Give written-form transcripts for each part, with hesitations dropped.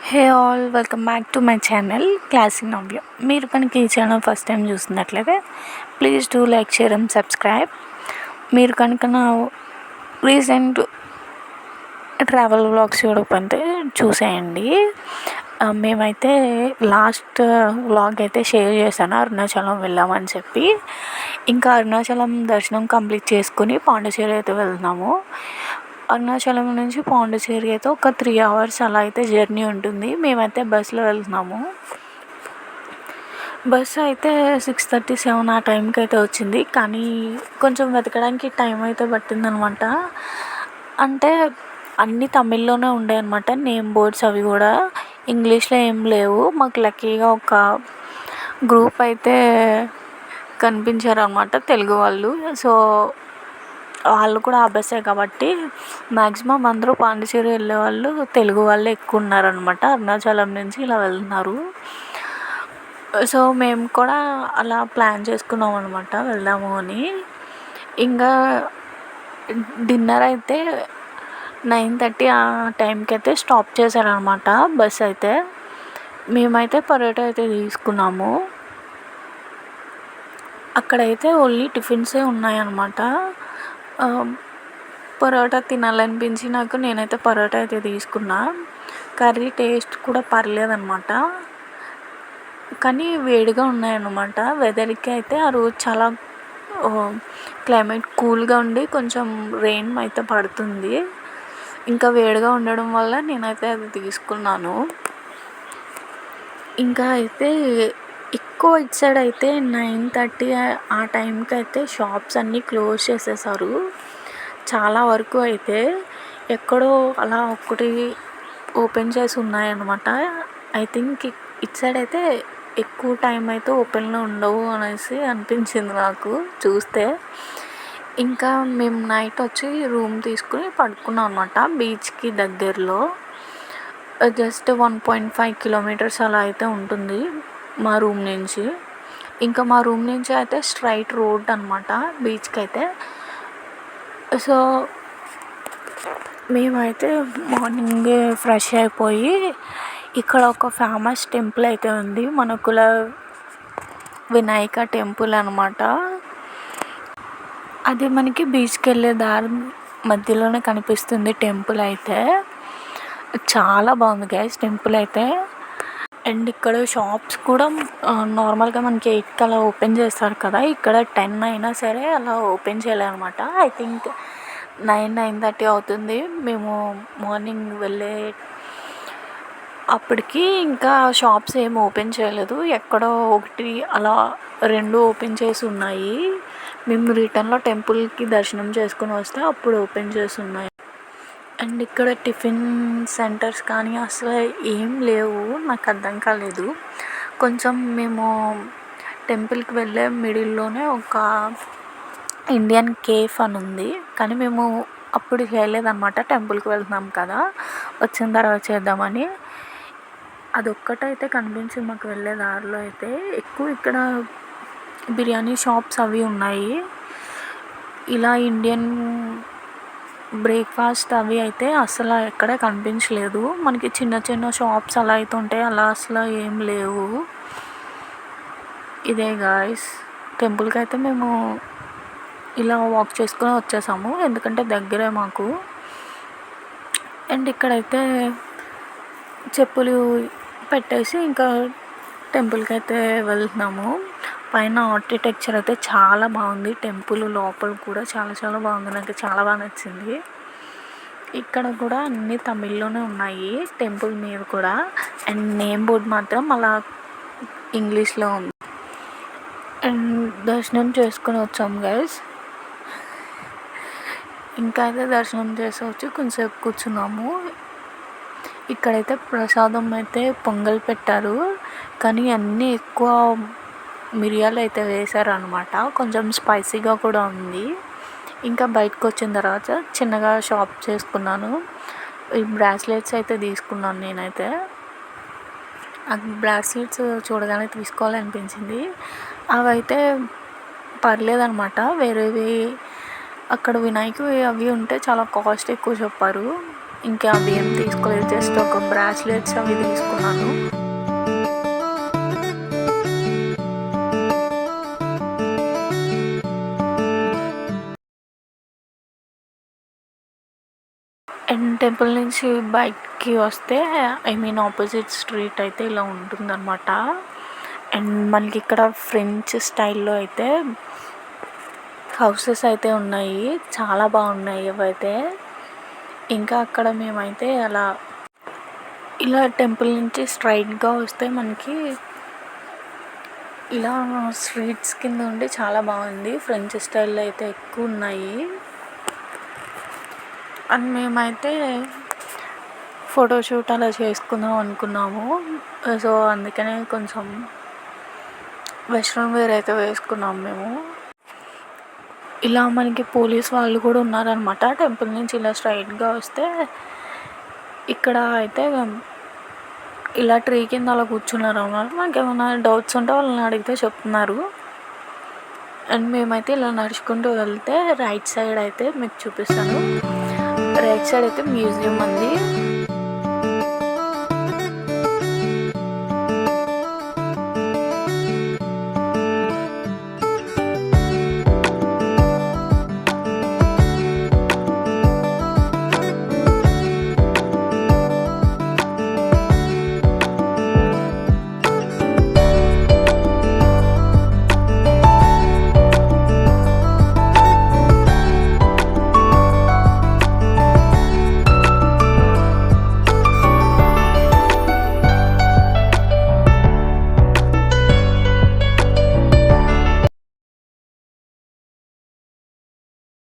Hey all, welcome back to my channel classic Navya. మీరు కనుక ఈ ఛానల్ ఫస్ట్ టైం చూస్తున్నట్లయితే please do like, share and subscribe. మీరు కనుక నా రీసెంట్ ట్రావెల్ వ్లాగ్స్ చూడకపోతే చూసేయండి. మేమైతే లాస్ట్ వ్లాగ్ అయితే షేర్ చేశాను, అరుణాచలం వెళ్ళామని చెప్పి. ఇంకా అరుణాచలం దర్శనం కంప్లీట్ చేసుకుని పాండిచేరి అయితే వెళ్తున్నాము. అరుణాచలం నుంచి పాండిచేరి అయితే ఒక 3 hours అలా అయితే జర్నీ ఉంటుంది. మేమైతే బస్సులో వెళ్తున్నాము. బస్సు అయితే 6:37 ఆ టైంకి అయితే వచ్చింది. కానీ కొంచెం వెతకడానికి టైం అయితే పట్టిందనమాట. అంటే అన్నీ తమిళ్లోనే ఉండే అనమాట, నేమ్ బోర్డ్స్ అవి కూడా ఇంగ్లీష్లో ఏం లేవు. మాకు లక్కీగా ఒక గ్రూప్ అయితే కనిపించారనమాట, తెలుగు వాళ్ళు. సో వాళ్ళు కూడా ఆ బస్సే కాబట్టి మ్యాక్సిమం అందరూ పాండిచేరి వెళ్ళే వాళ్ళు తెలుగు వాళ్ళే ఎక్కువ ఉన్నారనమాట. అరుణాచలం నుంచి ఇలా వెళ్తున్నారు. సో మేము కూడా అలా ప్లాన్ చేసుకున్నాం అనమాట, వెళ్దాము అని. ఇంకా డిన్నర్ అయితే 9:30 ఆ టైంకి అయితే స్టాప్ చేశారనమాట బస్ అయితే. మేమైతే పరోటా అయితే తీసుకున్నాము. అక్కడైతే ఓన్లీ టిఫిన్సే ఉన్నాయన్నమాట. పరోటా తినాలనిపించి నాకు నేనైతే పరోటా అయితే తీసుకున్నా. కర్రీ టేస్ట్ కూడా పర్లేదన్నమాట, కానీ వేడిగా ఉన్నాయన్నమాట. వెదర్కి అయితే ఆ రోజు చాలా క్లైమేట్ కూల్గా ఉండి కొంచెం రెయిన్ అయితే పడుతుంది. ఇంకా వేడిగా ఉండడం వల్ల నేనైతే అది తీసుకున్నాను. ఇంకా అయితే ఎక్కువ ఇటు సైడ్ అయితే 9:30 ఆ టైంకి అయితే షాప్స్ అన్నీ క్లోజ్ చేసేసారు. చాలా వరకు అయితే ఎక్కడో అలా ఒకటి ఓపెన్ చేసి ఉన్నాయన్నమాట. ఐ థింక్ ఇటు సైడ్ అయితే ఎక్కువ టైం అయితే ఓపెన్లో ఉండవు అనేసి అనిపించింది నాకు చూస్తే. ఇంకా మేము నైట్ వచ్చి రూమ్ తీసుకుని పడుకున్నాం అనమాట, బీచ్కి దగ్గరలో. జస్ట్ 1.5 kilometers అలా అయితే ఉంటుంది మా రూమ్ నుంచి. ఇంకా మా రూమ్ నుంచి అయితే స్ట్రైట్ రోడ్ అనమాట బీచ్కి అయితే. సో మేమైతే మార్నింగ్ ఫ్రెష్ అయిపోయి ఇక్కడ ఒక ఫేమస్ టెంపుల్ అయితే ఉంది, మన కుల వినాయక టెంపుల్ అనమాట. అది మనకి బీచ్కి వెళ్ళే దారి మధ్యలోనే కనిపిస్తుంది టెంపుల్ అయితే. చాలా బాగుంది గైస్ టెంపుల్ అయితే. అండ్ ఇక్కడ షాప్స్ కూడా నార్మల్గా మనకి 8కి అలా ఓపెన్ చేస్తారు కదా, ఇక్కడ 10 అయినా సరే అలా ఓపెన్ చేయలేదన్నమాట. ఐ థింక్ 9:30 అవుతుంది మేము మార్నింగ్ వెళ్ళే అప్పటికి. ఇంకా షాప్స్ ఏం ఓపెన్ చేయలేదు, ఎక్కడో ఒకటి అలా 2 ఓపెన్ చేసి ఉన్నాయి. మేము రిటర్న్లో టెంపుల్కి దర్శనం చేసుకుని వస్తే అప్పుడు ఓపెన్ చేసి ఉన్నాయి. అండ్ ఇక్కడ టిఫిన్ సెంటర్స్ కానీ అసలు ఏం లేవు, నాకు అర్థం కాలేదు. కొంచెం మేము టెంపుల్కి వెళ్ళే మిడిల్లోనే ఒక ఇండియన్ కేఫ్ అని ఉంది, కానీ మేము అప్పుడు చేయలేదన్నమాట. టెంపుల్కి వెళ్తున్నాం కదా, వచ్చిన తర్వాత చేద్దామని. అదొక్కటైతే కనిపించింది మాకు వెళ్ళే దారిలో అయితే. ఎక్కువ ఇక్కడ బిర్యానీ షాప్స్ అవి ఉన్నాయి. ఇలా ఇండియన్ బ్రేక్ఫాస్ట్ అవి అయితే అసలు ఎక్కడ కనిపించలేదు మనకి. చిన్న చిన్న షాప్స్ అలా అయితే ఉంటాయి, అలా అసలు ఏం లేవు. ఇదే గాయస్, టెంపుల్కి అయితే మేము ఇలా వాక్ చేసుకొని వచ్చేసాము, ఎందుకంటే దగ్గరే మాకు. అండ్ ఇక్కడైతే చెప్పులు పెట్టేసి ఇంకా టెంపుల్కి అయితే వెళ్తున్నాము. పైన ఆర్కిటెక్చర్ అయితే చాలా బాగుంది, టెంపుల్ లోపల కూడా చాలా చాలా బాగుంది, నాకు చాలా బాగా నచ్చింది. ఇక్కడ కూడా అన్నీ తమిళ్లోనే ఉన్నాయి టెంపుల్ మీద కూడా. అండ్ నేమ్ బోర్డ్ మాత్రం అలా ఇంగ్లీష్లో ఉంది. అండ్ దర్శనం చేసుకుని వచ్చాం గైస్. ఇంకా అయితే దర్శనం చేసి వచ్చి కొంచెంసేపు కూర్చున్నాము. ఇక్కడైతే ప్రసాదం అయితే పొంగల్ పెట్టారు, కానీ అన్నీ ఎక్కువ మిరియాలు అయితే వేశారు అనమాట, కొంచెం స్పైసీగా కూడా ఉంది. ఇంకా బయటకు వచ్చిన తర్వాత చిన్నగా షాప్ చేసుకున్నాను. ఈ బ్రాస్లెట్స్ అయితే తీసుకున్నాను నేనైతే. ఆ బ్రాస్లెట్స్ చూడగానే తీసుకోవాలనిపించింది. అవి అయితే పర్లేదన్నమాట, వేరేవి అక్కడ వినాయకువి అవి ఉంటే చాలా కాస్ట్ ఎక్కువ చెప్పారు. ఇంకా అవి ఏం తీసుకోలేదు, జస్ట్ ఒక బ్రాస్లెట్స్ అవి తీసుకున్నాను. అండ్ టెంపుల్ నుంచి బయటికి వస్తే ఆపోజిట్ స్ట్రీట్ అయితే ఇలా ఉంటుందన్నమాట. అండ్ మనకి ఇక్కడ ఫ్రెంచ్ స్టైల్లో అయితే హౌసెస్ అయితే ఉన్నాయి, చాలా బాగున్నాయి అవైతే. ఇంకా అక్కడ మేమైతే ఇలా టెంపుల్ నుంచి స్ట్రైట్గా వస్తే మనకి ఇలా స్ట్రీట్స్ కింద ఉండి చాలా బాగుంది. ఫ్రెంచ్ స్టైల్లో అయితే ఎక్కువ ఉన్నాయి. అండ్ మేమైతే ఫోటోషూట్ అలా చేసుకుందాం అనుకున్నాము. సో అందుకనే కొంచెం వెస్ట్రన్ వేర్ అయితే వేసుకున్నాం మేము. ఇలా మనకి పోలీస్ వాళ్ళు కూడా ఉన్నారనమాట. టెంపుల్ నుంచి ఇలా స్ట్రైట్గా వస్తే ఇక్కడ అయితే ఇలా ట్రీ కింద అలా కూర్చున్నారు అన్నమాట. మనకి ఏమైనా డౌట్స్ ఉంటే వాళ్ళని అడిగితే చెప్తున్నారు. అండ్ మేమైతే ఇలా నడుచుకుంటూ వెళ్తే రైట్ సైడ్ అయితే మీకు చూపిస్తాను. రైట్ సైడ్ అయితే మ్యూజియం ఉంది.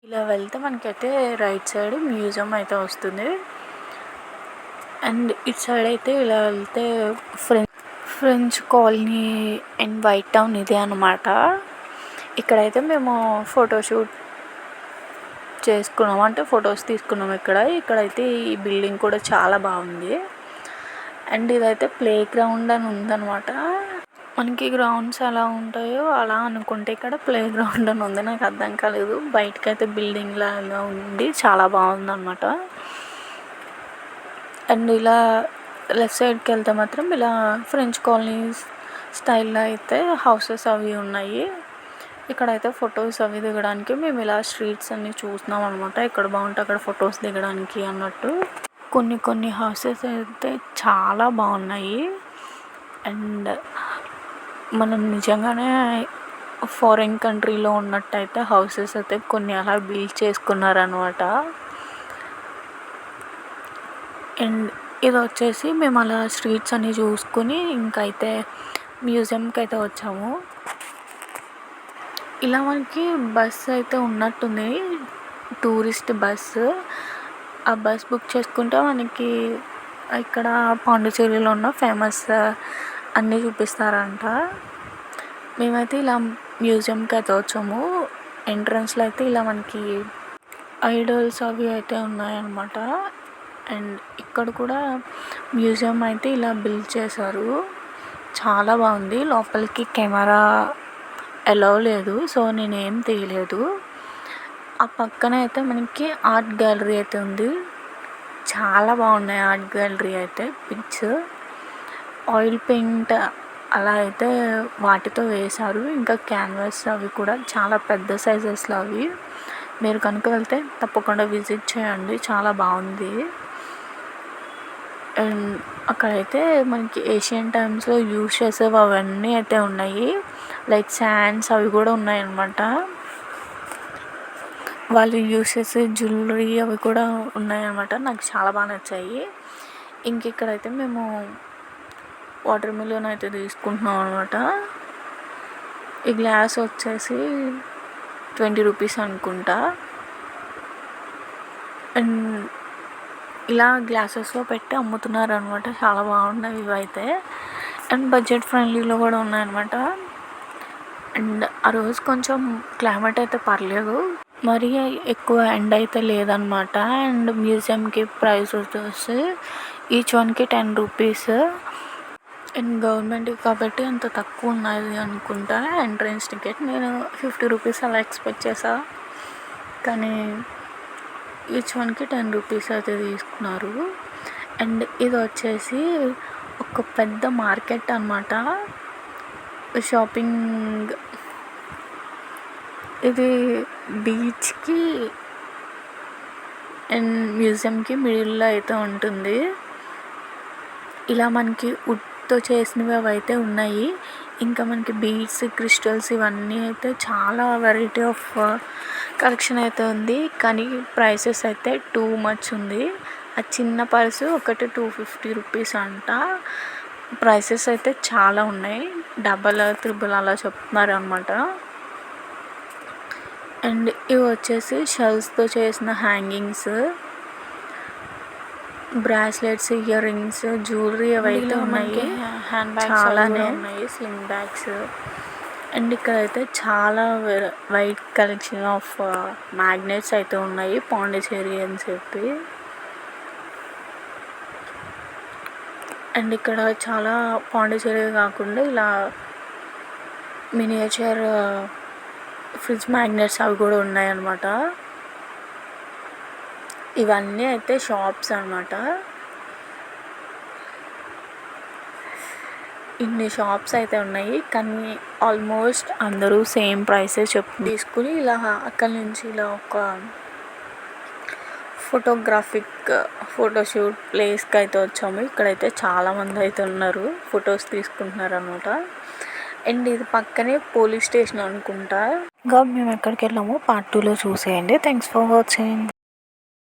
ఇలా వెళ్తే మనకైతే రైట్ సైడ్ మ్యూజియం అయితే వస్తుంది. అండ్ ఇటు సైడ్ అయితే ఇలా వెళ్తే French colony and white town ఇదే అనమాట. ఇక్కడైతే మేము ఫోటోషూట్ చేసుకున్నాము, అంటే ఫొటోస్ తీసుకున్నాము. ఇక్కడైతే ఈ బిల్డింగ్ కూడా చాలా బాగుంది. అండ్ ఇదైతే ప్లే గ్రౌండ్ అని ఉందన్నమాట. మనకి గ్రౌండ్స్ ఎలా ఉంటాయో అలా అనుకుంటే ఇక్కడ ప్లే గ్రౌండ్ అని ఉంది. నాకు అర్థం కాలేదు. బయటకైతే బిల్డింగ్ లాగా ఉండి చాలా బాగుందన్నమాట. అండ్ ఇలా లెఫ్ట్ సైడ్కి వెళ్తే మాత్రం ఇలా ఫ్రెంచ్ కాలనీస్ స్టైల్లో అయితే హౌసెస్ అవి ఉన్నాయి. ఇక్కడైతే ఫొటోస్ అవి దిగడానికి మేము ఇలా స్ట్రీట్స్ అన్నీ చూస్తున్నాం అనమాట. ఇక్కడ బాగుంటే అక్కడ ఫొటోస్ దిగడానికి అన్నట్టు. కొన్ని హౌసెస్ అయితే చాలా బాగున్నాయి. అండ్ మనం నిజంగానే ఫారిన్ కంట్రీలో ఉన్నట్టయితే హౌసెస్ అయితే కొన్ని అలా బిల్డ్ చేసుకున్నారనమాట. అండ్ ఇది వచ్చేసి మేము అలా స్ట్రీట్స్ అన్నీ చూసుకుని ఇంకైతే మ్యూజియంకి అయితే వచ్చాము. ఇలా మనకి బస్సు అయితే ఉన్నట్టుంది, టూరిస్ట్ బస్సు. ఆ బస్ బుక్ చేసుకుంటే మనకి ఇక్కడ పాండిచేరిలో ఉన్న ఫేమస్ అన్నీ చూపిస్తారంట. మేమైతే ఇలా మ్యూజియంకి అయితే వచ్చాము. ఎంట్రన్స్లో అయితే ఇలా మనకి ఐడల్స్ అవి అయితే ఉన్నాయన్నమాట. అండ్ ఇక్కడ కూడా మ్యూజియం అయితే ఇలా బిల్డ్ చేశారు, చాలా బాగుంది. లోపలికి కెమెరా అలౌ లేదు, సో నేనేం తీయలేదు. ఆ పక్కన అయితే మనకి ఆర్ట్ గ్యాలరీ అయితే ఉంది, చాలా బాగున్నాయి ఆర్ట్ గ్యాలరీ అయితే. పిక్స్ ఆయిల్ పెయింట్ అలా అయితే వాటితో వేశారు. ఇంకా క్యాన్వాస్ అవి కూడా చాలా పెద్ద సైజెస్లో అవి. మీరు కనుక వెళ్తే తప్పకుండా విజిట్ చేయండి, చాలా బాగుంది. అండ్ అక్కడైతే మనకి ఏషియన్ టైమ్స్లో యూజ్ చేసేవి అవన్నీ అయితే ఉన్నాయి, లైక్ శాండ్స్ అవి కూడా ఉన్నాయన్నమాట. వాళ్ళు యూజ్ చేసే జ్యువెలరీ అవి కూడా ఉన్నాయన్నమాట. నాకు చాలా బాగా నచ్చాయి. ఇంక ఇక్కడైతే మేము వాటర్ మిలన్ అయితే తీసుకుంటున్నాం అనమాట. ఈ గ్లాస్ వచ్చేసి 20 రూపీస్ అనుకుంటా. అండ్ ఇలా గ్లాసెస్లో పెట్టి అమ్ముతున్నారు అనమాట, చాలా బాగున్నాయి ఇవైతే. అండ్ బడ్జెట్ ఫ్రెండ్లీలో కూడా ఉన్నాయన్నమాట. అండ్ ఆ రోజు కొంచెం క్లైమేట్ అయితే పర్లేదు, మరీ ఎక్కువ ఎండ అయితే లేదనమాట. అండ్ మ్యూజియంకి ప్రైస్ వచ్చేసి ఈచ్ వన్కి 10 రూపీస్. అండ్ గవర్నమెంట్ కాబట్టి అంత తక్కువ ఉన్నది అనుకుంటా ఎంట్రన్స్ టికెట్. నేను 50 రూపీస్ అలా ఎక్స్పెక్ట్ చేసా, కానీ ఈచ్ వన్కి 10 రూపీస్ అయితే తీసుకున్నారు. అండ్ ఇది వచ్చేసి ఒక పెద్ద మార్కెట్ అన్నమాట. షాపింగ్ ఇది బీచ్కి అండ్ మ్యూజియంకి మిడిల్లో అయితే ఉంటుంది. ఇలా మనకి వుడ్తో చేసినవి అవైతే ఉన్నాయి. ఇంకా మనకి బీడ్స్, క్రిస్టల్స్ ఇవన్నీ అయితే చాలా వెరైటీ ఆఫ్ కలెక్షన్ అయితే ఉంది. కానీ ప్రైసెస్ అయితే టూ మచ్ ఉంది. ఆ చిన్న పర్సు ఒకటి 250 రూపీస్ అంట. ప్రైసెస్ అయితే చాలా ఉన్నాయి. డబల్, త్రిబుల్ అలా చెప్తున్నారు అనమాట. అండ్ ఇవి వచ్చేసి షెల్స్తో చేసిన hangings, bracelets, ear rings, jewellery అవైతే ఉన్నాయి. హ్యాండ్ బ్యాగ్స్ చాలానే ఉన్నాయి, స్లింగ్ బ్యాగ్స్. అండ్ ఇక్కడైతే చాలా వైట్ కలెక్షన్ ఆఫ్ మ్యాగ్నెట్స్ అయితే ఉన్నాయి, పాండిచేరి అని చెప్పి. అండ్ ఇక్కడ చాలా పాండిచేరి కాకుండా ఇలా మినియేచర్ ఫ్రిడ్జ్ మ్యాగ్నెట్స్ అవి కూడా ఉన్నాయన్నమాట. ఇవన్నీ అయితే షాప్స్ అన్నమాట. ఇన్ని షాప్స్ అయితే ఉన్నాయి. కానీ ఆల్మోస్ట్ అందరూ సేమ్ ప్రైసెస్ తీసుకుని ఇలా అక్కడి నుంచి ఇలా ఒక ఫోటోషూట్ ప్లేస్కి అయితే వచ్చాము. ఇక్కడైతే చాలామంది అయితే ఉన్నారు, ఫొటోస్ తీసుకుంటున్నారు అనమాట. అండ్ ఇది పక్కనే పోలీస్ స్టేషన్ అనుకుంటా. ఇంకా మేము ఎక్కడికి వెళ్ళాము పార్ట్ 2లో చూసేయండి. Thanks for watching.